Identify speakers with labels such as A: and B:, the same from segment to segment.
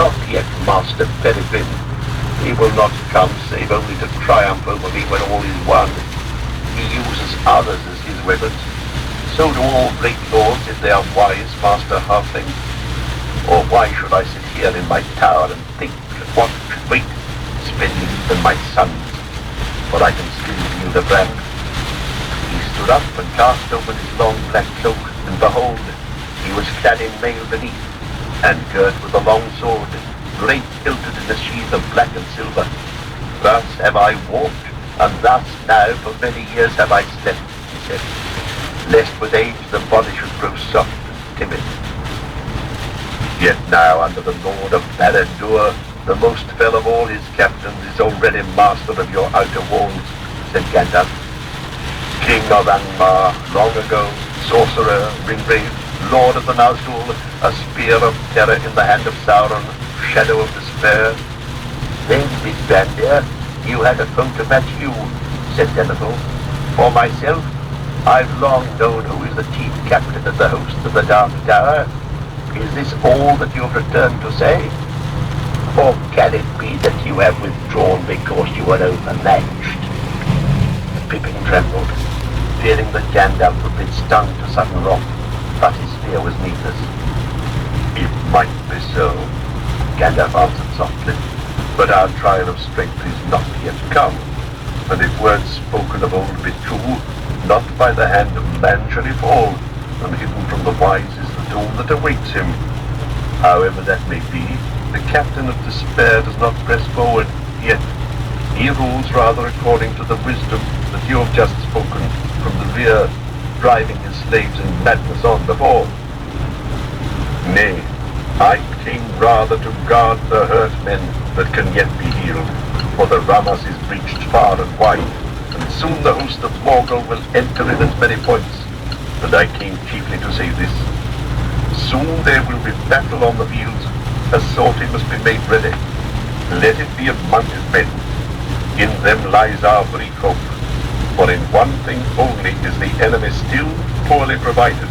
A: Not yet, Master Peregrine. He will not come save only to triumph over me when all is won. He uses others as his weapons. So do all great lords if they are wise, Master Halfling. Or why should I sit here in my tower and think what fate spending than my sons? For I can still feel the brand. He stood up and cast open his long black cloak, and behold, he was clad in mail beneath, and girt with a long sword, great hilted in a sheath of black and silver. Thus have I walked, and thus now for many years have I slept, he said, lest with age the body should grow soft and timid. Yet now under the Lord of Barad-dûr, the most fell of all his captains is already master of your outer walls, said Gandalf. King of Angmar, long ago, sorcerer, ringwraith, Lord of the Nazgul, a spear of terror in the hand of Sauron, shadow of despair. Then, Mithrandir, you had a foe to match you, said Denethor. For myself, I've long known who is the chief captain of the host of the Dark Tower. Is this all that you have returned to say? Or can it be that you have withdrawn because you were overmatched? Pippin trembled, fearing that Gandalf would be stung to sudden wrath, but his fear was needless. It might be so, Gandalf answered softly, but our trial of strength is not yet come, and if words spoken of old be true, not by the hand of man shall he fall, and hidden from the wise is the doom that awaits him. However that may be, the captain of despair does not press forward, yet he rules rather according to the wisdom that you have just spoken from the rear, driving his slaves in madness on before. Nay, I came rather to guard the hurt men that can yet be healed, for the Ramas is breached far and wide, and soon the host of Morgul will enter in as many points, and I came chiefly to say this. Soon there will be battle on the fields, a sortie must be made ready. Let it be of mounted men. In them lies our brief hope, for in one thing only is the enemy still poorly provided.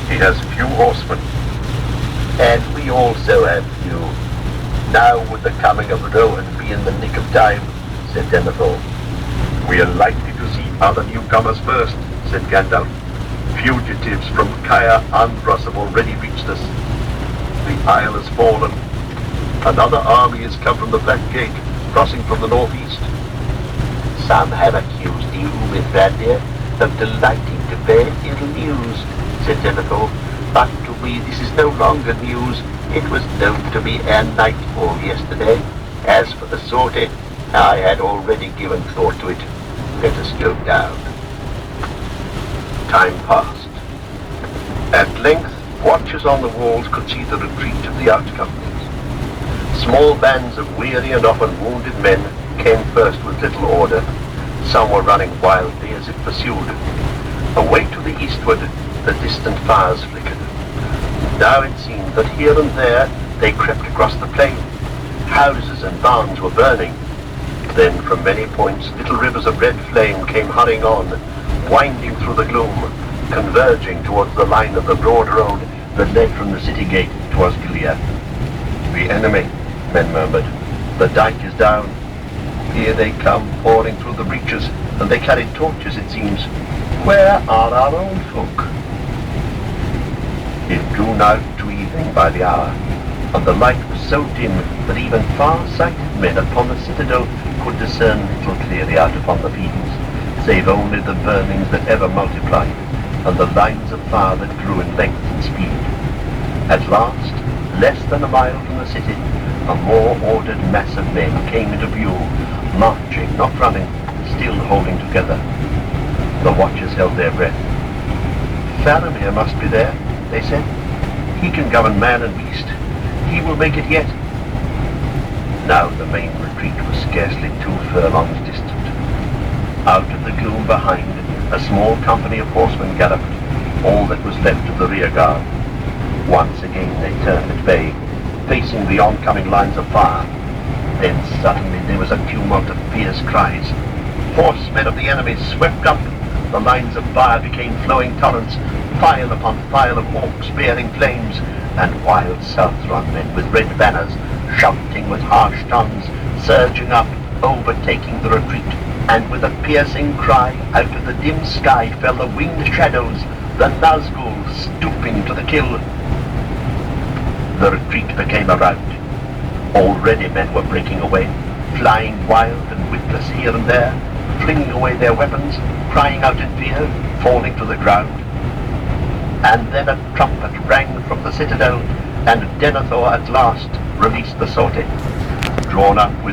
A: He has few horsemen. And we also have few. Now would the coming of Rohan be in the nick of time, said Denethor. We are likely to see other newcomers first, said Gandalf. Fugitives from Caer Andros have already reached us. The isle has fallen. Another army has come from the Black Gate, crossing from the northeast. Some have accused you, Mithrandir, of delighting to bear ill news, said Denethor. But to me this is no longer news. It was known to me ere nightfall yesterday. As for the sortie, I had already given thought to it. Let us go down. Time passed. At length, watchers on the walls could see the retreat of the outcompanies. Small bands of weary and often wounded men came first with little order. Some were running wildly as if pursued. Away to the eastward, the distant fires flickered. Now it seemed that here and there they crept across the plain. Houses and barns were burning. Then from many points little rivers of red flame came hurrying on, winding through the gloom, converging towards the line of the broad road that led from the city gate to Osgiliath. The enemy, men murmured. The dike is down. Here they come, pouring through the breaches, and they carried torches, it seems. Where are our own folk? It drew now to evening by the hour, and the light was so dim that even far-sighted men upon the citadel could discern little clearly out upon the fields, save only the burnings that ever multiplied, and the lines of fire that grew in length and speed. At last, less than a mile from the city, a more ordered mass of men came into view, marching, not running, still holding together. The watchers held their breath. Faramir must be there, they said. He can govern man and beast. He will make it yet. Now the main retreat was scarcely 2 furlongs distant. Out of the gloom behind, a small company of horsemen galloped, all that was left of the rear guard. Once again they turned at bay, facing the oncoming lines of fire. Then suddenly there was a tumult of fierce cries. Horsemen of the enemy swept up. The lines of fire became flowing torrents, file upon file of orcs bearing flames, and wild Southron men with red banners shouting with harsh tones, surging up, overtaking the retreat, and with a piercing cry, out of the dim sky fell the winged shadows, the Nazgul stooping to the kill. The retreat became a rout. Already men were breaking away, flying wild and witless here and there, flinging away their weapons, crying out in fear, falling to the ground. And then a trumpet rang from the citadel, and Denethor at last released the sortie, drawn up with